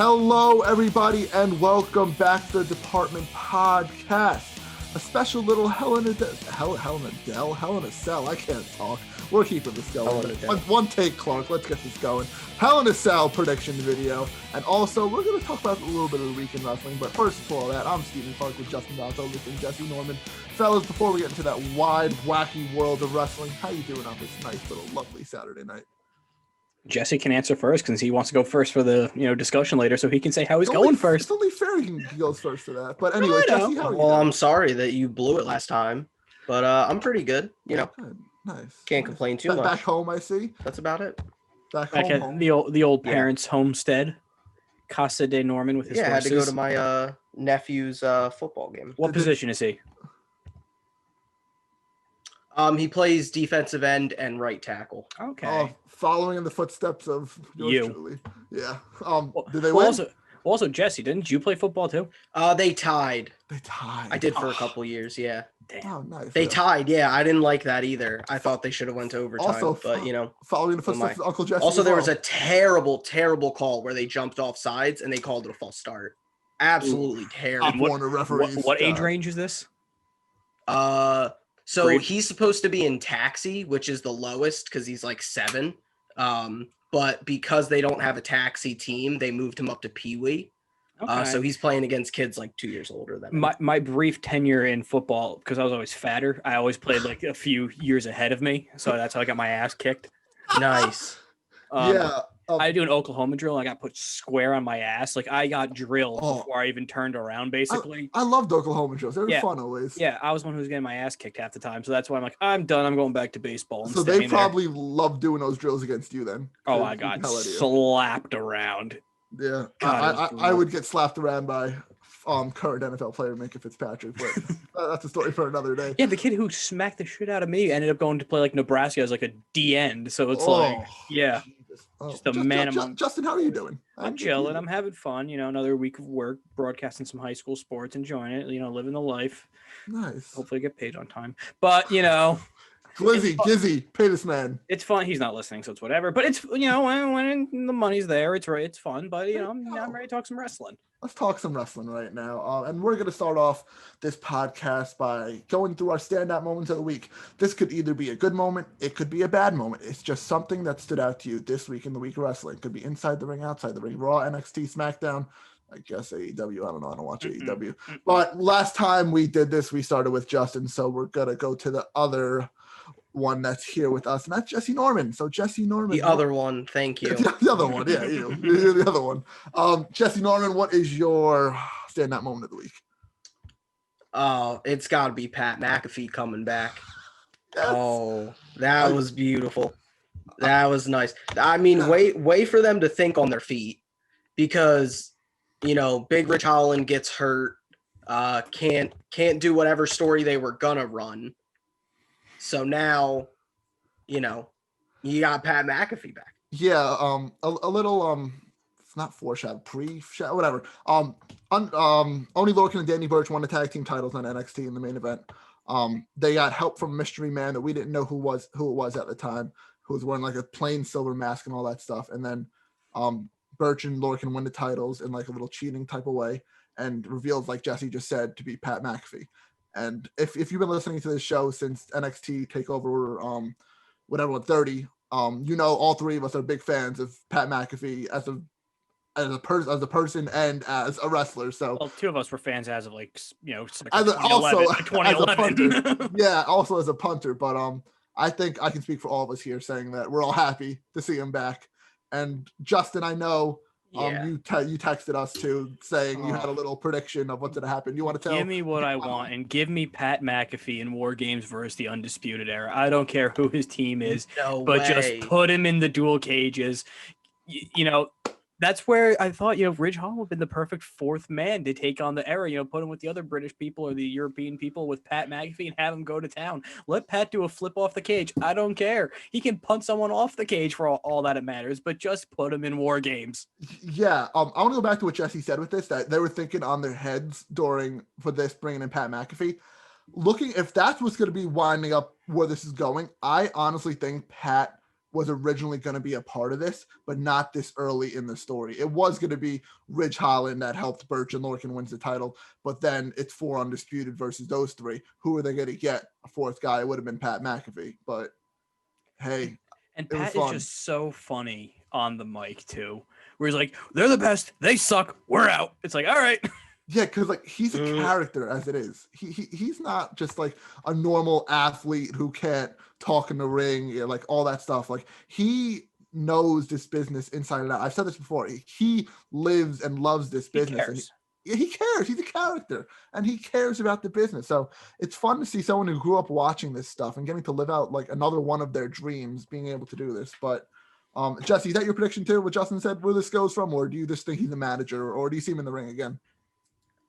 Hello, everybody, and welcome back to the Department Podcast. A special little Hell in a Cell. I can't talk. We're keeping this going. One take, Clark. Let's get this going. Hell in a Cell prediction video. And also, we're going to talk about a little bit of the week in wrestling. But first of all, I'm Stephen Clark with Justin Valentovic and Jesse Norman. Fellas, before we get into that wide, wacky world of wrestling, how you doing on this nice little lovely Saturday night? Jesse can answer first because he wants to go first for the discussion later, so he can say how he's going first. It's only fair he goes first to that. But anyway, Jesse, how are you? Well, I'm sorry that you blew it last time, but I'm pretty good. Good. Nice. Can't complain too much. Back home, I see. That's about it. Back home. At the old parents' homestead, Casa de Norman with his horses. I had to go to my nephew's football game. What position is he? He plays defensive end and right tackle. Okay. Following in the footsteps of you. Truly. Yeah. Did they win? Also, Jesse, didn't you play football too? They tied. I did for a couple years, yeah. Damn. Oh, nice. They tied, yeah. I didn't like that either. I thought they should have went to overtime, Also, but following the footsteps of Uncle Jesse. Also, there was a terrible, terrible call where they jumped off sides and they called it a false start. Absolutely terrible. What age range is this? So he's supposed to be in taxi, which is the lowest because he's like 7. But because they don't have a taxi team, they moved him up to Pee-wee. Okay. So he's playing against kids like 2 years older than him. My brief tenure in football, because I was always fatter, I always played like a few years ahead of me. So that's how I got my ass kicked. Nice. I do an Oklahoma drill. I got put square on my ass. Like I got drilled before I even turned around, basically. I loved Oklahoma drills. They were fun always. Yeah, I was one who was getting my ass kicked half the time. So that's why I'm like, I'm done. I'm going back to baseball. So they probably loved doing those drills against you then. Oh, I got slapped around. Yeah. I would get slapped around by current NFL player Minka Fitzpatrick, but that's a story for another day. Yeah, the kid who smacked the shit out of me ended up going to play like Nebraska as like a D end. So it's just a man among. Justin, how are you doing? I'm chilling. I'm having fun. Another week of work, broadcasting some high school sports, enjoying it. Living the life. Nice. Hopefully, get paid on time. But Gizzy, pay this man. It's fun. He's not listening, so it's whatever. But it's when the money's there, it's fun. But I'm ready to talk some wrestling. Let's talk some wrestling right now. And we're going to start off this podcast by going through our standout moments of the week. This could either be a good moment. It could be a bad moment. It's just something that stood out to you this week in the week of wrestling. It could be inside the ring, outside the ring, Raw, NXT, SmackDown. I guess AEW. I don't know. I don't watch AEW. But last time we did this, we started with Justin. So we're going to go to the other one that's here with us, and that's Jesse Norman. So Jesse Norman, the other one, thank you. The other one, yeah, you're the other one. Jesse Norman, what is your standout moment of the week? Oh, it's got to be Pat McAfee coming back. Yes. Oh, that was beautiful. That was nice. I mean, wait for them to think on their feet, because Big Rich Holland gets hurt, can't do whatever story they were gonna run. So now, you got Pat McAfee back. Yeah, a little it's not foreshadow, pre-shadow, whatever. Only Lorcan and Danny Burch won the tag team titles on NXT in the main event. They got help from a mystery man that we didn't know who it was at the time, who was wearing like a plain silver mask and all that stuff. And then Burch and Lorcan win the titles in like a little cheating type of way, and revealed, like Jesse just said, to be Pat McAfee. And if you've been listening to this show since NXT TakeOver, 30, all three of us are big fans of Pat McAfee as a person and as a wrestler. So two of us were fans as of like 2011. Yeah, also as a punter. But I think I can speak for all of us here saying that we're all happy to see him back. And Justin, I know. You texted us too, saying you had a little prediction of what's going to happen. You want to tell? Give me what I want, and give me Pat McAfee in War Games versus the Undisputed Era. I don't care who his team is, just put him in the dual cages. That's where I thought, Ridge Hall would have been the perfect fourth man to take on the era, put him with the other British people or the European people with Pat McAfee and have him go to town. Let Pat do a flip off the cage. I don't care. He can punt someone off the cage for all that it matters, but just put him in War Games. Yeah. I want to go back to what Jesse said with this, that they were thinking on their heads bringing in Pat McAfee. Looking, if that's what's going to be winding up where this is going, I honestly think Pat was originally going to be a part of this, but not this early in the story. It was going to be Ridge Holland that helped Birch and Lorcan wins the title, but then it's 4 undisputed versus those 3. Who are they going to get? A 4th guy? It would have been Pat McAfee, but hey, and it was Pat is fun. just so funny on the mic too, where he's like, "They're the best. They suck. We're out." It's like, all right. Yeah, because like he's a character as it is. He's not just like a normal athlete who can't talk in the ring, like all that stuff. Like he knows this business inside and out. I've said this before. He lives and loves this business. He cares. He's a character and he cares about the business. So it's fun to see someone who grew up watching this stuff and getting to live out like another one of their dreams, being able to do this. But Jesse, is that your prediction too? What Justin said, where this goes from, or do you just think he's a manager, or do you see him in the ring again?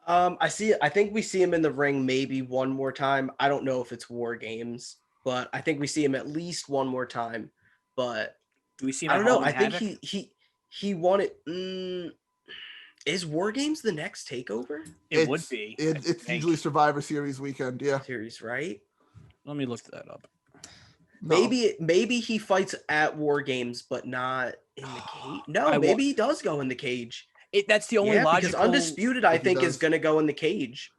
I think we see him in the ring maybe one more time. I don't know if it's War Games, but I think we see him at least one more time. But do we see him? I don't know. I think he won it. Is War Games the next takeover? It would be. It's usually Survivor Series weekend. Yeah. Series, right? Let me look that up. No. Maybe he fights at War Games, but not in the cage. No, maybe he does go in the cage. That's the only logical. Because Undisputed, I think, is going to go in the cage.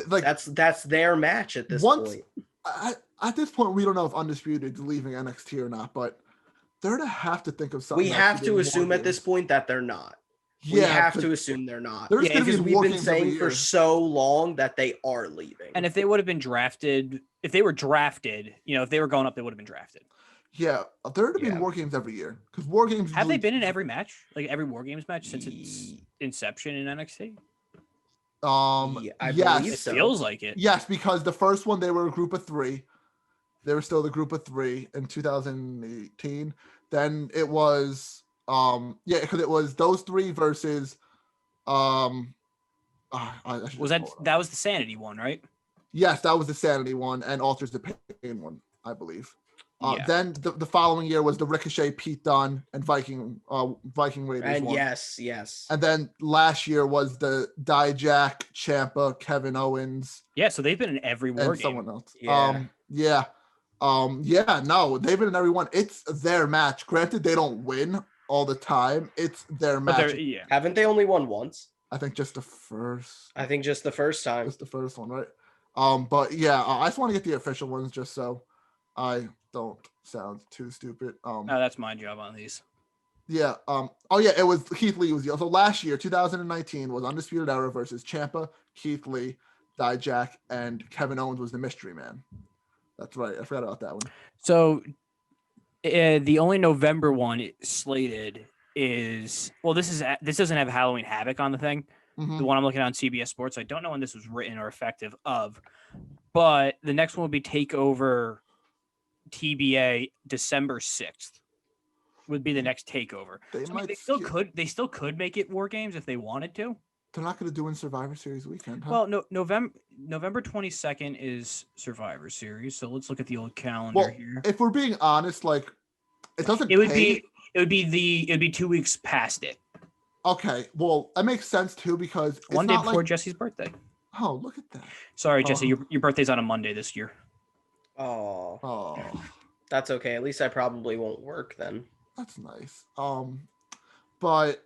Like that's their match at this point. At this point, we don't know if Undisputed is leaving NXT or not, but they're going to have to think of something. We have to assume at this point that they're not. We have to assume they're not. Because we've been saying for so long that they are leaving. And if they would have been drafted, if they were drafted, if they were going up, they would have been drafted. Yeah, there would have been War Games every year because War Games have they been in every match, like every War Games match since its inception in NXT? I yes, believe so. It feels like it. Yes, because the first one they were a group of 3. They were still the group of 3 in 2018. Then it was because it was those 3 versus was that was the Sanity one, right? Yes, that was the Sanity one and Alters the Pain one, I believe. Then the following year was the Ricochet, Pete Dunne, and Viking Raiders and one. Yes. And then last year was the Dijak, Ciampa, Kevin Owens. Yeah, so they've been in every War game. Someone else. Yeah. No, they've been in every one. It's their match. Granted, they don't win all the time. It's their match. Haven't they only won once? I think just the first. I think just the first time. Just the first one, right? But yeah, I just want to get the official ones just so I don't sound too stupid. No, that's my job on these. Yeah. It was Keith Lee so last year, 2019, was Undisputed Era versus Ciampa, Keith Lee, Dijak, and Kevin Owens was the mystery man. That's right. I forgot about that one. So the only November one slated is this doesn't have Halloween Havoc on the thing. Mm-hmm. The one I'm looking at on CBS Sports. I don't know when this was written or effective of, but the next one will be Takeover TBA December 6th would be the next takeover. They still could make it War Games if they wanted to. They're not going to do in Survivor Series weekend, huh? Well, no, November 22nd is Survivor Series, so let's look at the old calendar here. If we're being honest, like it doesn't. It would be 2 weeks past it. Okay, well, that makes sense too because it's one day before Jesse's birthday. Oh, look at that! Sorry, Jesse, your birthday's on a Monday this year. Oh, that's okay. At least I probably won't work then. That's nice. But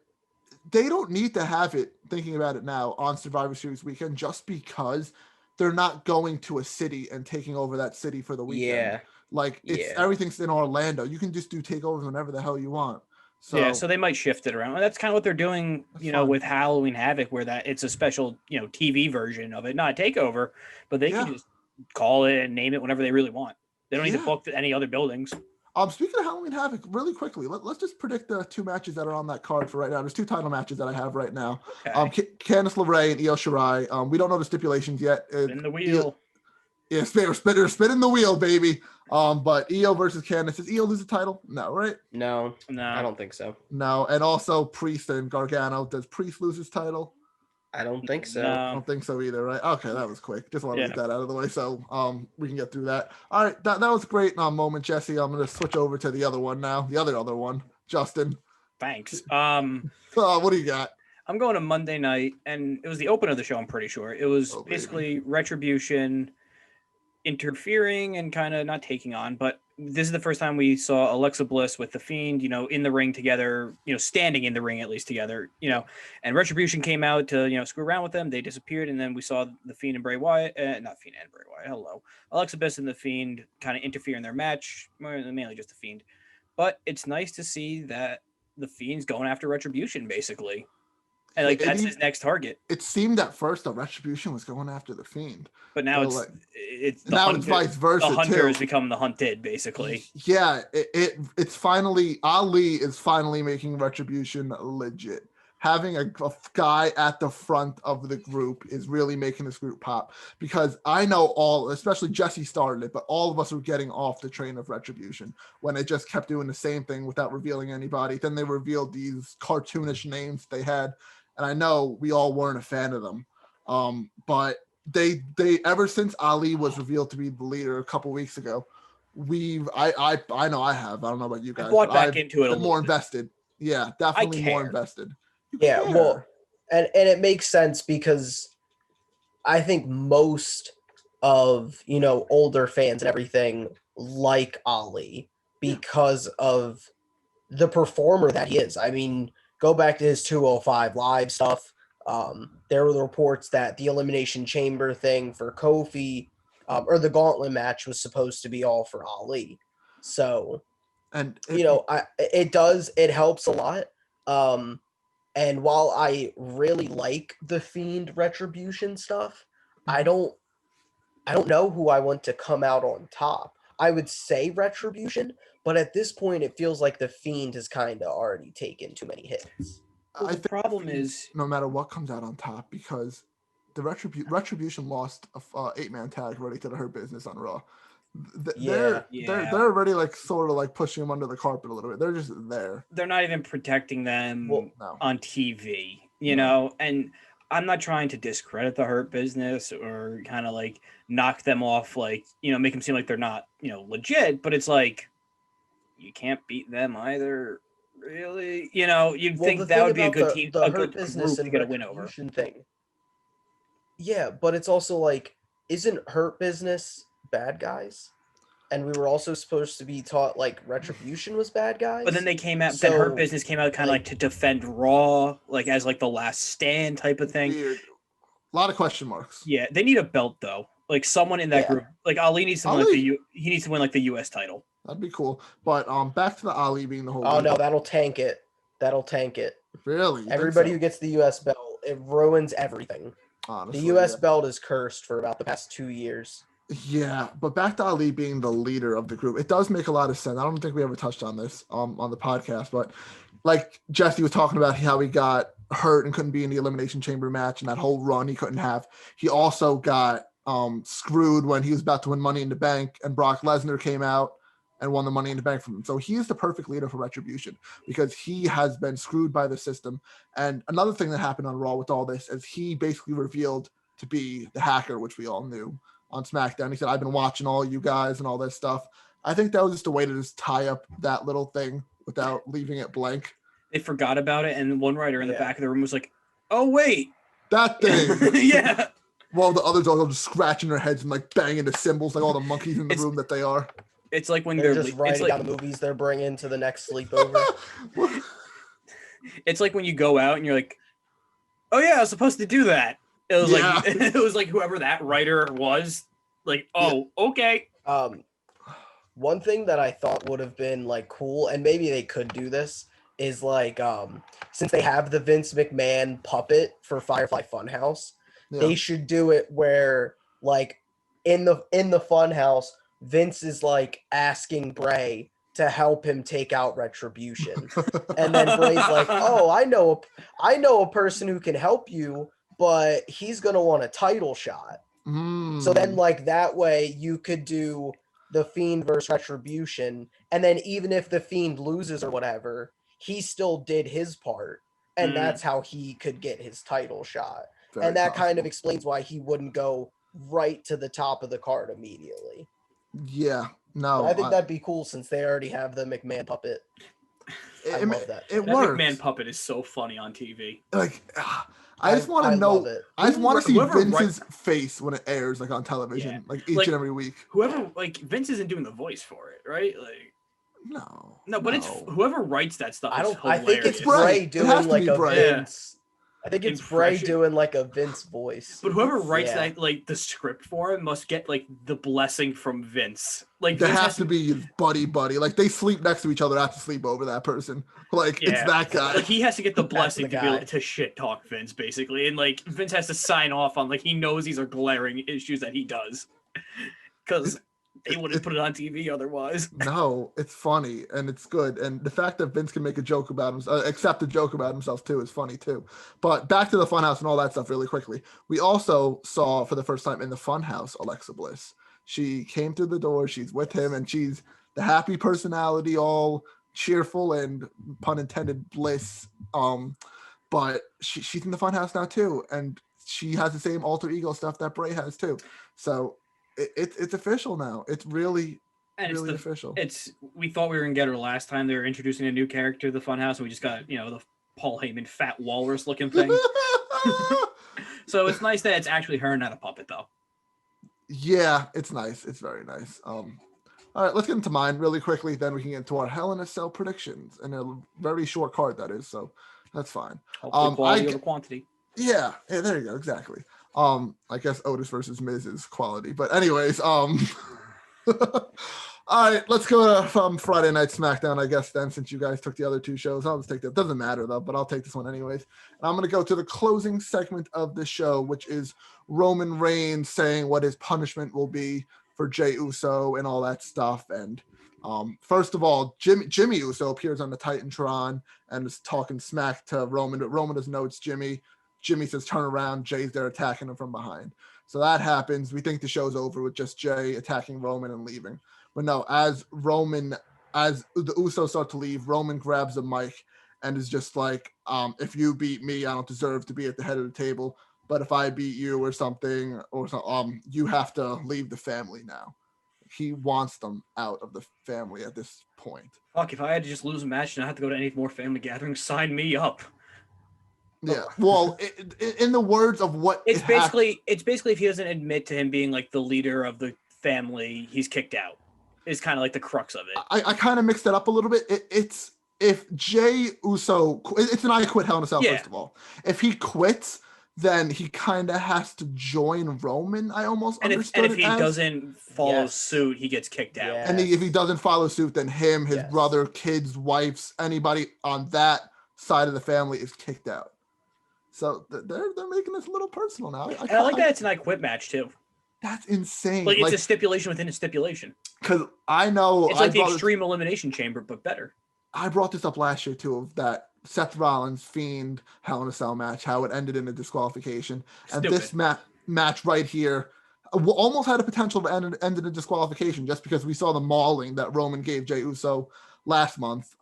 they don't need to have it, thinking about it now, on Survivor Series weekend just because they're not going to a city and taking over that city for the weekend. Yeah. Like everything's in Orlando. You can just do takeovers whenever the hell you want. So they might shift it around. And that's kind of what they're doing, with Halloween Havoc, where that it's a special, TV version of it, not a takeover, but they can just call it and name it whenever they really want. They don't need to book any other buildings. Speaking of Halloween Havoc, really quickly, let's just predict the 2 matches that are on that card for right now. There's 2 title matches that I have right now. Okay. Candice LeRae and Io Shirai. We don't know the stipulations yet. Spin the wheel. Spinning the wheel, baby. But Io versus Candice. Does Io lose the title? No, right? No, I don't think so. No, and also Priest and Gargano. Does Priest lose his title? I don't think so. No. I don't think so either, right? Okay, that was quick. Just want to get that out of the way so we can get through that. All right, that was a great moment, Jesse. I'm going to switch over to the other one now. The other one, Justin. Thanks. What do you got? I'm going to Monday night, and it was the opener of the show, I'm pretty sure. It was basically Retribution interfering and kind of not taking on, but this is the first time we saw Alexa Bliss with the Fiend, in the ring together, standing in the ring at least together, and Retribution came out to, screw around with them. They disappeared, and then we saw the Fiend and Bray Wyatt, not Fiend and Bray Wyatt, hello. Alexa Bliss and the Fiend kind of interfere in their match, mainly just the Fiend. But it's nice to see that the Fiend's going after Retribution, basically. And that's his next target. It seemed at first the Retribution was going after the Fiend, but now it's vice versa. The hunter has become the hunted, basically. Yeah, it's finally Ali is finally making Retribution legit. Having a guy at the front of the group is really making this group pop, because I know especially Jesse started it, but all of us were getting off the train of Retribution when they just kept doing the same thing without revealing anybody. Then they revealed these cartoonish names they had, and I know we all weren't a fan of them. But they ever since Ali was revealed to be the leader a couple weeks ago, I know I have. I don't know about you guys. I've bought back into it a more little invested. Yeah, definitely more invested. Yeah, well, and it makes sense because I think most of, older fans and everything like Ali because of the performer that he is. I mean, go back to his 205 Live stuff. There were reports that the Elimination Chamber thing for Kofi or the Gauntlet match was supposed to be all for Ali. So, and it helps a lot. And while I really like the Fiend Retribution stuff, I don't know who I want to come out on top. I would say Retribution, but at this point, it feels like the Fiend has kind of already taken too many hits. Well, the problem is no matter what comes out on top, because the Retribution lost a 8-man tag already to the Hurt Business on Raw. They're already sort of pushing them under the carpet a little bit. They're just there. They're not even protecting them on TV, and I'm not trying to discredit the Hurt Business or kind of knock them off, make them seem like they're not, legit, but it's you can't beat them either. Really, you'd think that would be a good team, a good group to get a win over. Thing. Yeah, but it's also isn't Hurt Business bad guys? And we were also supposed to be taught Retribution was bad guys. But then they came out. Then Hurt Business came out kind of to defend Raw, as the last stand type of thing. Weird. A lot of question marks. Yeah, they need a belt though. Someone in that group. Ali needs to win he needs to win the US title. That'd be cool. But back to the Ali being the whole. Oh no, that'll tank it. Really? Everybody who gets the US belt, it ruins everything. Honestly, the US belt is cursed for about the past 2 years. Yeah, but back to Ali being the leader of the group, it does make a lot of sense. I don't think we ever touched on this on the podcast, but Jesse was talking about how he got hurt and couldn't be in the Elimination Chamber match, and that whole run he couldn't have. He also got screwed when he was about to win Money in the Bank, and Brock Lesnar came out and won the Money in the Bank from him. So he is the perfect leader for Retribution because he has been screwed by the system. And another thing that happened on Raw with all this is he basically revealed to be the hacker, which we all knew on SmackDown. He said, I've been watching all you guys and all this stuff. I think that was just a way to just tie up that little thing without leaving it blank. They forgot about it, and one writer in the back of the room was like, oh, wait. That thing. Yeah. While the others are just scratching their heads and banging the cymbals like all the monkeys in the room that they are. It's like when they're just writing down the movies they're bringing to the next sleepover. It's like when you go out and you're like, oh, yeah, I was supposed to do that. It was it was whoever that writer was, okay. One thing that I thought would have been cool, and maybe they could do this, is since they have the Vince McMahon puppet for Firefly Funhouse, they should do it where in the Funhouse, Vince is asking Bray to help him take out Retribution, and then Bray's oh, I know a person who can help you, but he's going to want a title shot. So then that way you could do the Fiend versus Retribution, and then even if the Fiend loses or whatever, he still did his part, and that's how he could get his title shot. And that kind of explains why he wouldn't go right to the top of the card immediately. Yeah, no. But I think that'd be cool since they already have the McMahon puppet. I love that. It works. McMahon puppet is so funny on TV. I just want to love know. it. I just want to see Whoever Vince's face when it airs, like on television, like each and every week. Whoever, like, Vince isn't doing the voice for it, right? Like, no, but it's whoever writes that stuff. I think it's It's Bray Bray. It doing has to like be a Bray. Vince. I think it's Bray Impression. doing like a Vince voice. But whoever writes that, like the script for it, must get like the blessing from Vince. Like There Vince has to be buddy. Like they sleep next to each other after sleep over that person. Like it's that guy. Like he has to get the blessing the to be able to shit talk Vince, basically, and like Vince has to sign off on like he knows these are glaring issues that he does, because they wouldn't put it on TV otherwise. No, it's funny and it's good, and the fact that Vince can make a joke about himself, accept a joke about himself too, is funny too. But back to the Funhouse and all that stuff really quickly. We also saw for the first time in the Funhouse Alexa Bliss. She came through the door. She's with him, and she's the happy personality, all cheerful and pun intended bliss. But she's in the Funhouse now too, and she has the same alter ego stuff that Bray has too. So it's official now. It's really official. We thought we were gonna get her last time. They were introducing a new character to the Funhouse, and we just got the Paul Heyman fat walrus looking thing. So it's nice that it's actually her, not a puppet, though. Yeah, it's nice. It's very nice. All right, let's get into mine really quickly. Then we can get into our Hell in a Cell predictions, and a very short card that is. So that's fine. Hopefully quality over quantity. Yeah, there you go. Exactly. I guess Otis versus Miz is quality, but anyways, all right, let's go to Friday Night SmackDown, I guess, then, since you guys took the other two shows. I'll just take that. Doesn't matter, though, but I'll take this one anyways. And I'm going to go to the closing segment of the show, which is Roman Reigns saying what his punishment will be for Jey Uso and all that stuff. And first of all, Jimmy Uso appears on the Titantron and is talking smack to Roman, but Roman doesn't know it's Jimmy. Jimmy says, turn around. Jay's there attacking him from behind. So that happens. We think the show's over with just Jay attacking Roman and leaving. But no, as the Usos start to leave, Roman grabs a mic and is just like, if you beat me, I don't deserve to be at the head of the table. But if I beat you or something, you have to leave the family now. He wants them out of the family at this point. Fuck, if I had to just lose a match and I have to go to any more family gatherings, sign me up. Yeah, well, in the words of what it's basically if he doesn't admit to him being like the leader of the family, he's kicked out. Is kind of like the crux of it. I kind of mixed it up a little bit. It's if Jey Uso, it's an I quit Hell in a Cell. First of all, if he quits, then he kind of has to join Roman. I almost understood. And if he doesn't follow suit, he gets kicked out. And if he doesn't follow suit, then him, his brother, kids, wives, anybody on that side of the family is kicked out. So they're making this a little personal now. I like that it's an I quit match too. That's insane. Like it's a stipulation within a stipulation. Because I know it's like the Extreme Elimination Chamber, but better. I brought this up last year too, of that Seth Rollins Fiend Hell in a Cell match, how it ended in a disqualification. And this match right here almost had a potential to end in a disqualification just because we saw the mauling that Roman gave Jey Uso last month.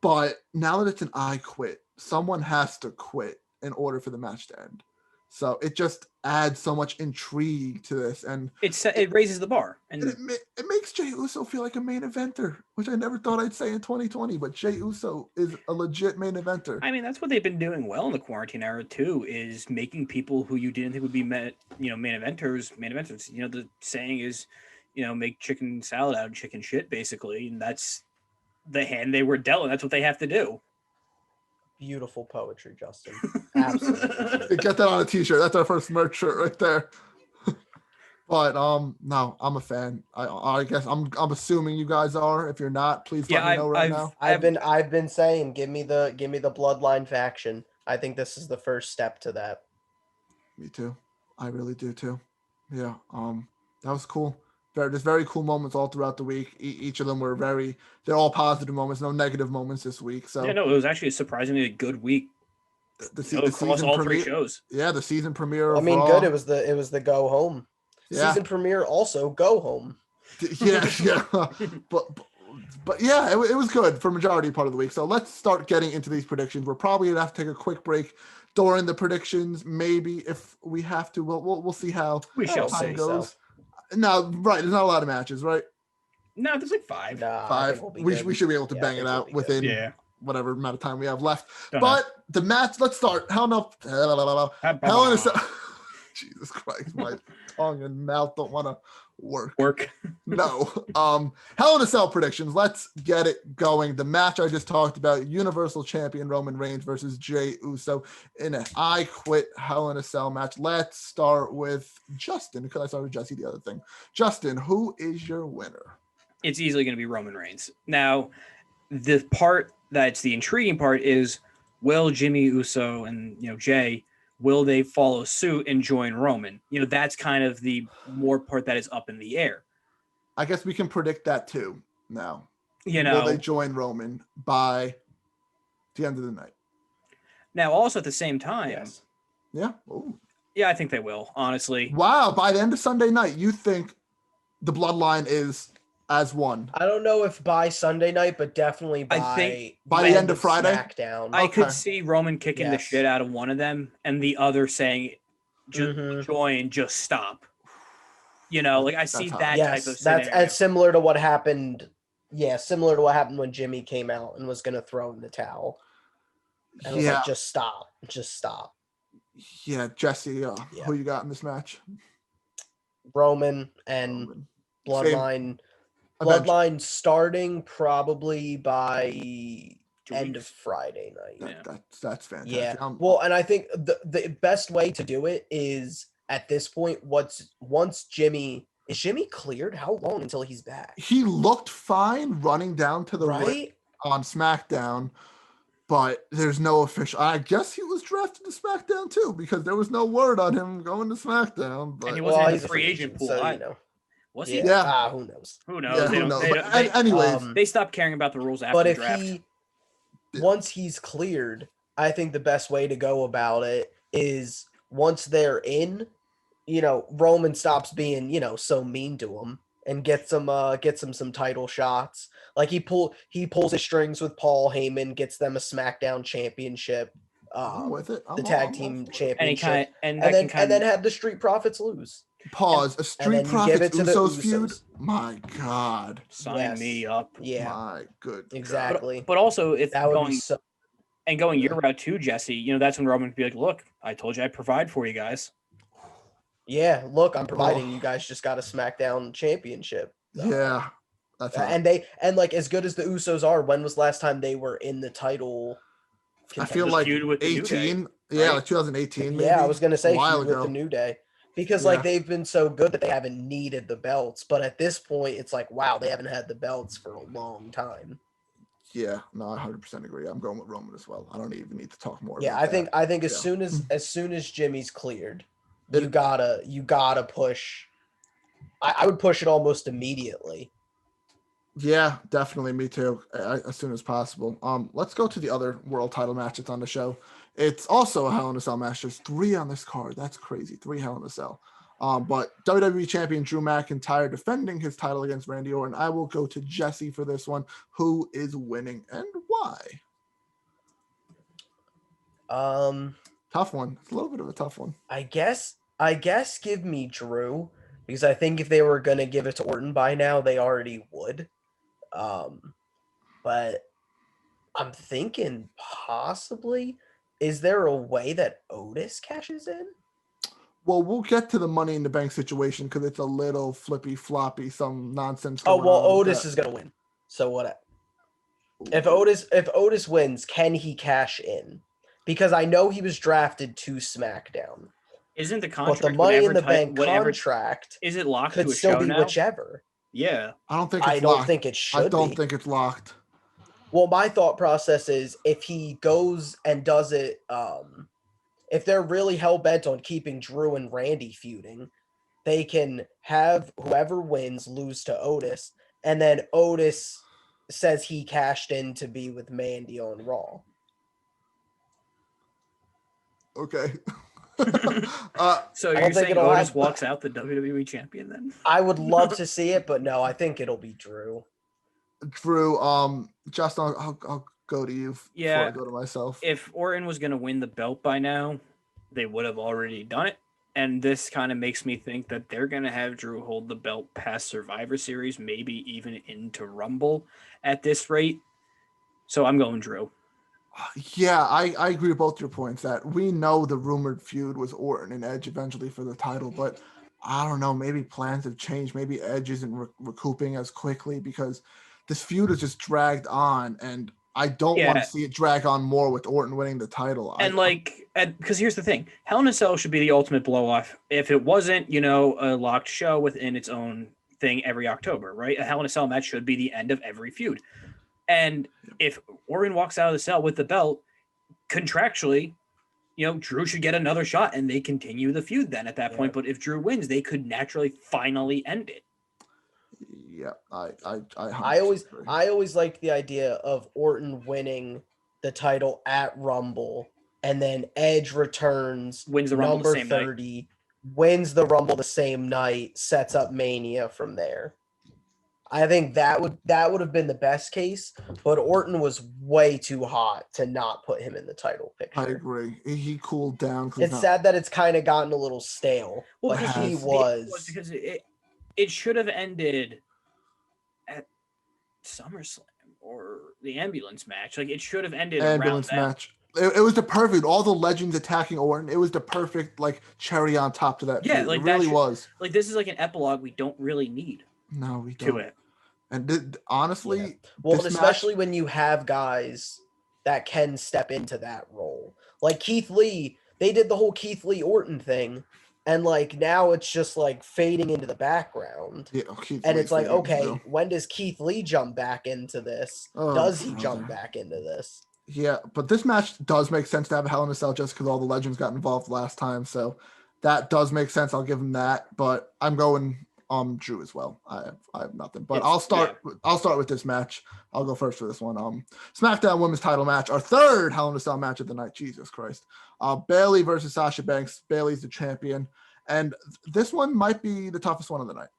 But now that it's an I quit, someone has to quit in order for the match to end. So it just adds so much intrigue to this, and it raises the bar, and it makes Jey Uso feel like a main eventer, which I never thought I'd say in 2020. But Jey Uso is a legit main eventer. I mean, that's what they've been doing well in the quarantine era too, is making people who you didn't think would be main eventers. The saying is, make chicken salad out of chicken shit, basically, and that's the hand they were dealt, and that's what they have to do. Beautiful poetry, Justin. Absolutely. Get that on a t-shirt. That's our first merch shirt right there. But no, I'm a fan. I guess I'm assuming you guys are. If you're not, please let me know now. I've been saying, give me the bloodline faction. I think this is the first step to that. Me too. I really do too. Yeah. That was cool. There's very cool moments all throughout the week. Each of them were they're all positive moments, no negative moments this week. So it was actually a surprisingly good week. The season all premiere, 3 shows. Yeah, the season premiere. I mean, good. It was the go home. Yeah. Season premiere also go home. Yeah. But yeah, it was good for majority part of the week. So let's start getting into these predictions. We're probably gonna have to take a quick break during the predictions. Maybe if we have to, we'll see how we shall see. Goes. No, right. There's not a lot of matches, right? No, there's like 5. Five. We should be able to bang it out within whatever amount of time we have left. Don't know. But the match, let's start. Hell in a Cell. Jesus Christ, my tongue and mouth don't want to work. No. Hell in a Cell predictions. Let's get it going. The match I just talked about, Universal Champion Roman Reigns versus Jey Uso in an I Quit Hell in a Cell match. Let's start with Justin, because I started Jesse the other thing. Justin, who is your winner? It's easily going to be Roman Reigns. Now, the part that's the intriguing part is, will Jimmy Uso and Jey, will they follow suit and join Roman? That's kind of the more part that is up in the air. I guess we can predict that too now. Will they join Roman by the end of the night? Now, also at the same time. Yes. Yeah. Ooh. Yeah, I think they will, honestly. Wow. By the end of Sunday night, you think the bloodline is as one? I don't know if by Sunday night, but definitely by the end of Friday. SmackDown. I could see Roman kicking the Yes. shit out of one of them and the other saying, just join, just stop. I see that type of scenario. That's similar to what happened. Yeah, similar to what happened when Jimmy came out and was going to throw in the towel. And was like, just stop. Yeah, Jesse, who you got in this match? Roman and Bloodline. Bloodline starting probably by end of Friday night. That's fantastic. Yeah. Well, and I think the best way to do it is at this point, once Jimmy cleared? How long until he's back? He looked fine running down to the right on SmackDown, but there's no official. I guess he was drafted to SmackDown too, because there was no word on him going to SmackDown. But and he wasn't in the free agent pool. So, was he? Yeah. Who knows? Who knows? Yeah, who knows? Anyways, they stopped caring about the rules after the draft. Once he's cleared, I think the best way to go about it is once they're in, Roman stops being, so mean to him and gets him some title shots. Like he pulls his strings with Paul Heyman, gets them a SmackDown championship, the tag team championship, and then have the Street Profits lose. Pause. A Street Profits Usos feud. My God. Sign me up. Yeah. My good. Exactly. But also, if that would be going your route too, Jesse, that's when Roman would be like, "Look, I told you I'd provide for you guys." Yeah, look, I'm providing. You guys just got a SmackDown championship. Yeah. That's and like as good as the Usos are, when was last time they were in the title? I feel like 18. Yeah, like 2018. Maybe. Yeah, I was gonna say with the New Day. Because like they've been so good that they haven't needed the belts, but at this point it's like, wow, they haven't had the belts for a long time. Yeah, no, I 100% agree. I'm going with Roman as well. I don't even need to talk more. Yeah, about I think as soon as Jimmy's cleared, you gotta push. I would push it almost immediately. Yeah, definitely. Me too. As soon as possible. Let's go to the other world title match that's on the show. It's also a Hell in a Cell match. There's 3 on this card. That's crazy. 3 Hell in a Cell. But WWE Champion Drew McIntyre defending his title against Randy Orton. I will go to Jesse for this one. Who is winning and why? Tough one. It's a little bit of a tough one. I guess give me Drew, because I think if they were gonna give it to Orton by now, they already would. But I'm thinking possibly. Is there a way that Otis cashes in? Well, we'll get to the Money in the Bank situation because it's a little flippy floppy, some nonsense. Otis is gonna win. So what? If Otis wins, can he cash in? Because I know he was drafted to SmackDown. Isn't the contract? But the Money in the Bank contract is it locked? Could to a still show be now? Whichever. Yeah, I don't think. I don't think it should. I don't think it's locked. Well, my thought process is if he goes and does it, if they're really hell-bent on keeping Drew and Randy feuding, they can have whoever wins lose to Otis, and then Otis says he cashed in to be with Mandy on Raw. Okay. So you're saying Otis walks out the WWE champion then? I would love to see it, but no, I think it'll be Drew. Drew, Justin, I'll go to you before I go to myself. If Orton was going to win the belt by now, they would have already done it. And this kind of makes me think that they're going to have Drew hold the belt past Survivor Series, maybe even into Rumble at this rate. So I'm going Drew. Yeah, I agree with both your points that we know the rumored feud was Orton and Edge eventually for the title, but I don't know, maybe plans have changed. Maybe Edge isn't recouping as quickly because this feud is just dragged on, and I don't want to see it drag on more with Orton winning the title. And because here's the thing, Hell in a Cell should be the ultimate blow-off. If it wasn't, a locked show within its own thing every October, right? A Hell in a Cell match should be the end of every feud. And if Orton walks out of the cell with the belt, contractually, Drew should get another shot and they continue the feud then at that point. But if Drew wins, they could naturally finally end it. Yeah, I always like the idea of Orton winning the title at Rumble, and then Edge returns, wins the Rumble number the same 30, night. Wins the Rumble the same night, sets up Mania from there. I think that would have been the best case, but Orton was way too hot to not put him in the title picture. I agree. He cooled down. It's sad that it's kind of gotten a little stale. Well, but he was because it should have ended at SummerSlam or the ambulance match. Like it should have ended ambulance around match. It was the perfect. All the legends attacking Orton. It was the perfect cherry on top to that. Yeah, feud. It really was. Like this is like an epilogue we don't really need. No, we don't. To it. And honestly, well, especially when you have guys that can step into that role, like Keith Lee. They did the whole Keith Lee Orton thing, and now it's just fading into the background. Yeah, and it's okay, when does Keith Lee jump back into this? Does he jump back into this? Yeah, but this match does make sense to have a Hell in a Cell just because all the legends got involved last time, so that does make sense. I'll give him that, but I'm going Drew as well. I have nothing, but I'll start with this match. I'll go first for this one. SmackDown Women's Title match, our third Hell in a Cell match of the night. Jesus Christ. Bayley versus Sasha Banks. Bayley's the champion, and this one might be the toughest one of the night,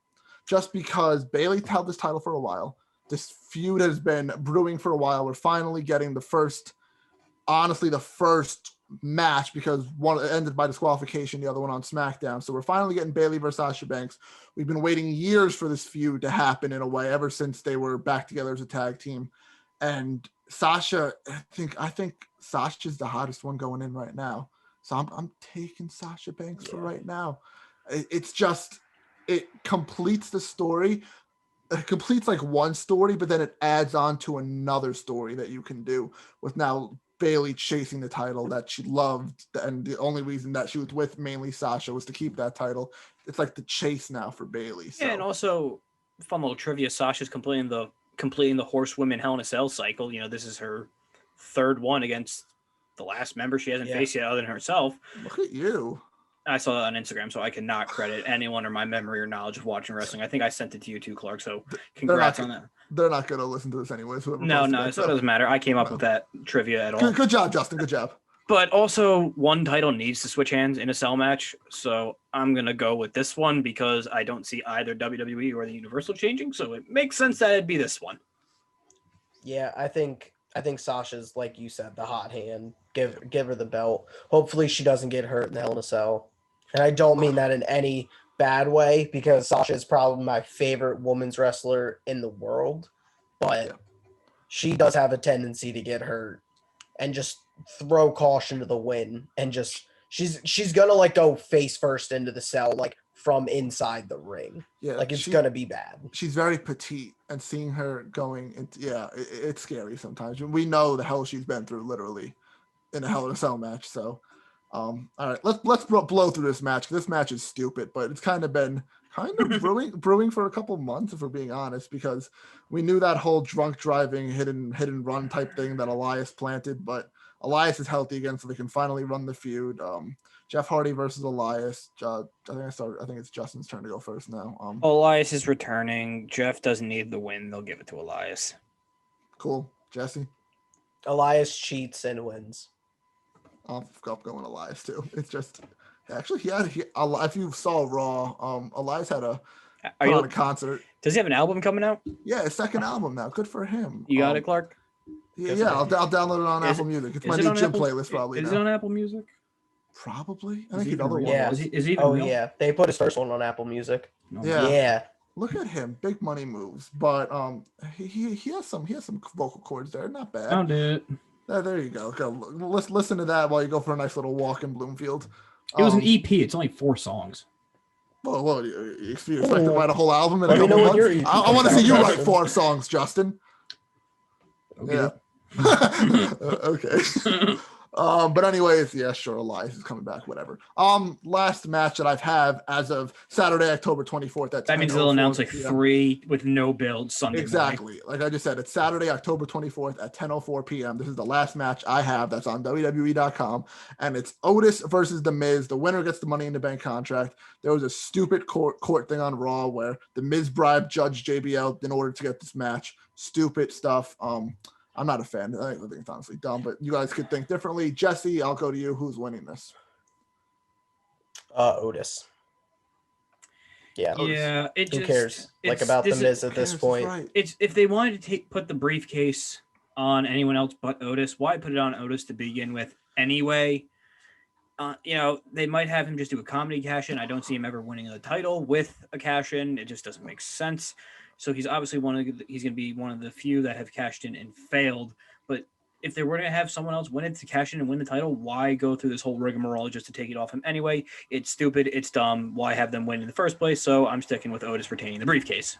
just because Bayley held this title for a while. This feud has been brewing for a while. We're finally getting the first match because one ended by disqualification, the other one on SmackDown. So we're finally getting Bayley versus Sasha Banks. We've been waiting years for this feud to happen in a way, ever since they were back together as a tag team. And Sasha, I think Sasha's the hottest one going in right now. So I'm taking Sasha Banks for right now. It's just, it completes the story. It completes one story, but then it adds on to another story that you can do with now Bayley chasing the title that she loved, and the only reason that she was with mainly Sasha was to keep that title. It's like the chase now for Bayley. So. Yeah, and also fun little trivia: Sasha's completing the Horsewomen Hell in a Cell cycle. This is her third one against the last member she hasn't faced yet, other than herself. Look at you. I saw that on Instagram, so I cannot credit anyone or my memory or knowledge of watching wrestling. I think I sent it to you too, Clark. So congrats on that. They're not going to listen to this anyways. No, so it doesn't matter. I came up with that trivia at all. Good job, Justin. Good job. But also, one title needs to switch hands in a cell match. So I'm going to go with this one because I don't see either WWE or the Universal changing. So it makes sense that it'd be this one. Yeah, I think Sasha's, like you said, the hot hand. Give her the belt. Hopefully she doesn't get hurt in the Hell in a Cell. And I don't mean that in any bad way, because Sasha is probably my favorite women's wrestler in the world. But she does have a tendency to get hurt and just throw caution to the wind. And just she's gonna go face first into the cell, from inside the ring. Yeah, it's gonna be bad. She's very petite, and seeing her going into it's scary sometimes. We know the hell she's been through literally in a Hell in a Cell match. So all right, let's blow through this match. This match is stupid, but it's kind of been brewing for a couple months, if we're being honest, because we knew that whole drunk driving hit and run type thing that Elias planted, but Elias is healthy again, so they can finally run the feud. Jeff Hardy versus Elias. I think it's Justin's turn to go first now. Elias is returning. Jeff doesn't need the win. They'll give it to Elias. Cool. Jesse? Elias cheats and wins. I'm going Elias too. It's just actually if you saw Raw, Elias had a concert. Does he have an album coming out? Yeah, his second album now. Good for him. You got it, Clark? Yeah, I'll download it on Apple Music. It's my new gym playlist probably. Is it on Apple Music? Probably. I think Is he even real? Yeah, they put his first one on Apple Music. No. Yeah. Look at him, big money moves, but he has some vocal cords there, not bad. Found it. There you go. Listen to that while you go for a nice little walk in Bloomfield. It was an EP. It's only 4 songs. Well, you expect to write a whole album in a Let me couple know what months? your EP I want to see comes you out, write Justin. 4 songs, Justin. Okay. Yeah. Okay. But anyways, yeah, sure, Elias is coming back, whatever. Last match that I've had as of Saturday, October 24th. That means they'll announce like 3 with no build Sunday Exactly. morning. Like I just said, it's Saturday, October 24th at 10:04 p.m. This is the last match I have that's on WWE.com, and it's Otis versus The Miz. The winner gets the Money in the Bank contract. There was a stupid court thing on Raw where The Miz bribed Judge JBL in order to get this match. Stupid stuff. I'm not a fan. I think it's honestly dumb, but you guys could think differently. Jesse, I'll go to you. Who's winning this? Otis. Yeah. Yeah, Who cares? Like about the Miz at this point. Right. It's if they wanted to put the briefcase on anyone else but Otis, why put it on Otis to begin with anyway? They might have him just do a comedy cash in. I don't see him ever winning the title with a cash in. It just doesn't make sense. So he's obviously he's going to be one of the few that have cashed in and failed. But if they were going to have someone else win it to cash in and win the title, why go through this whole rigmarole just to take it off him anyway? It's stupid. It's dumb. Why have them win in the first place? So I'm sticking with Otis retaining the briefcase.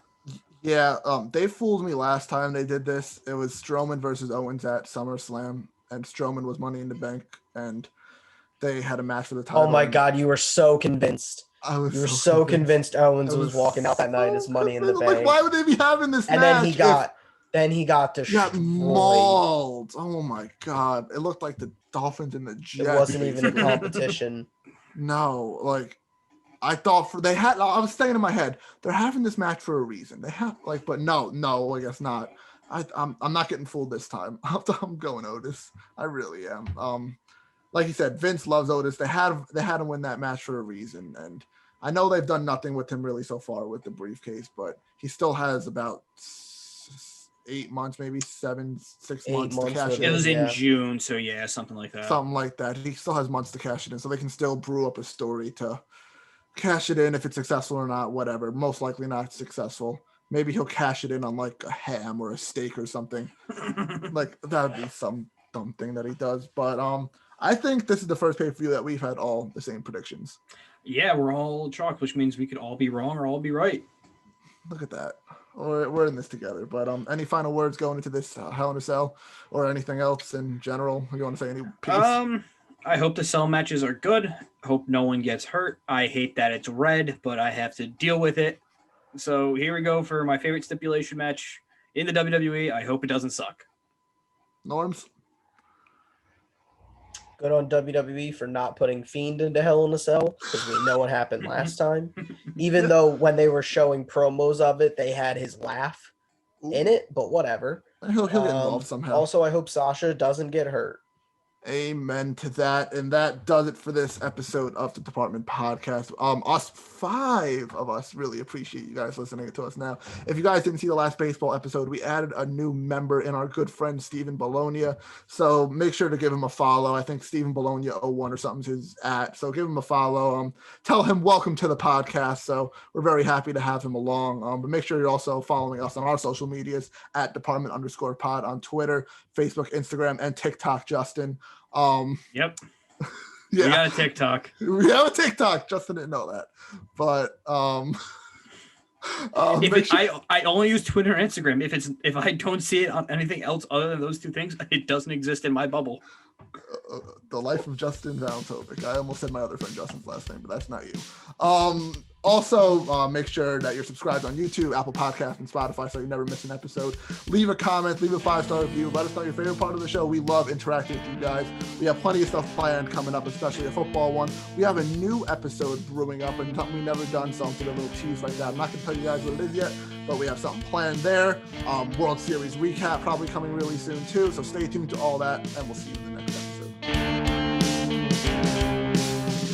Yeah, they fooled me last time they did this. It was Strowman versus Owens at SummerSlam, and Strowman was Money in the Bank, and they had a match for the title. Oh my God, you were so convinced. I was You were so convinced Owens was walking out that night as Money in the Bank. Like, why would they be having this And match? then he got destroyed. Mauled. Oh my God. It looked like the Dolphins and the Jets. It wasn't even a competition. No, like I thought I was saying in my head, they're having this match for a reason. They have but no, I guess not. I'm not getting fooled this time. I'm going Otis. I really am. Like you said, Vince loves Otis. They had him win that match for a reason, and I know they've done nothing with him really so far with the briefcase, but he still has about 8 months, maybe 6 months to cash it It in. was in June, so yeah, something like that. Something like that. He still has months to cash it in, so they can still brew up a story to cash it in if it's successful or not, whatever. Most likely not successful. Maybe he'll cash it in on like a ham or a steak or something. Like that would be some dumb thing that he does. But I think this is the first pay-per-view that we've had all the same predictions. Yeah, we're all chalk, which means we could all be wrong or all be right. Look at that. We're in this together. But any final words going into this Hell in a Cell or anything else in general? You want to say any piece? I hope the cell matches are good. Hope no one gets hurt. I hate that it's red, but I have to deal with it. So here we go for my favorite stipulation match in the WWE. I hope it doesn't suck. Norms? Good on WWE for not putting Fiend into Hell in a Cell, because we know what happened last time. Even though when they were showing promos of it, they had his laugh in it, but whatever. He'll get involved somehow. Also, I hope Sasha doesn't get hurt. Amen to that. And that does it for this episode of the Department Podcast. Us 5 of us really appreciate you guys listening to us now. If you guys didn't see the last baseball episode, we added a new member in our good friend Stephen Bologna. So make sure to give him a follow. I think Stephen Bologna 01 or something's his @ so give him a follow. Tell him welcome to the podcast. So we're very happy to have him along. But make sure you're also following us on our social medias at Department_pod on Twitter, Facebook, Instagram, and TikTok, Justin. Yep. Yeah. We got a TikTok. We have a TikTok. Justin didn't know that. But I only use Twitter and Instagram. If I don't see it on anything else other than those 2 things, it doesn't exist in my bubble. The life of Justin Valentovic. I almost said my other friend Justin's last name, but that's not you. Also, make sure that you're subscribed on YouTube, Apple Podcasts, and Spotify so you never miss an episode. Leave a comment, leave a 5-star review. Let us know your favorite part of the show. We love interacting with you guys. We have plenty of stuff planned coming up, especially a football one. We have a new episode brewing up and something we've never done, so I'm going to a little tease like that. I'm not going to tell you guys what it is yet, but we have something planned there. World Series recap probably coming really soon too, so stay tuned to all that, and we'll see you in the next episode.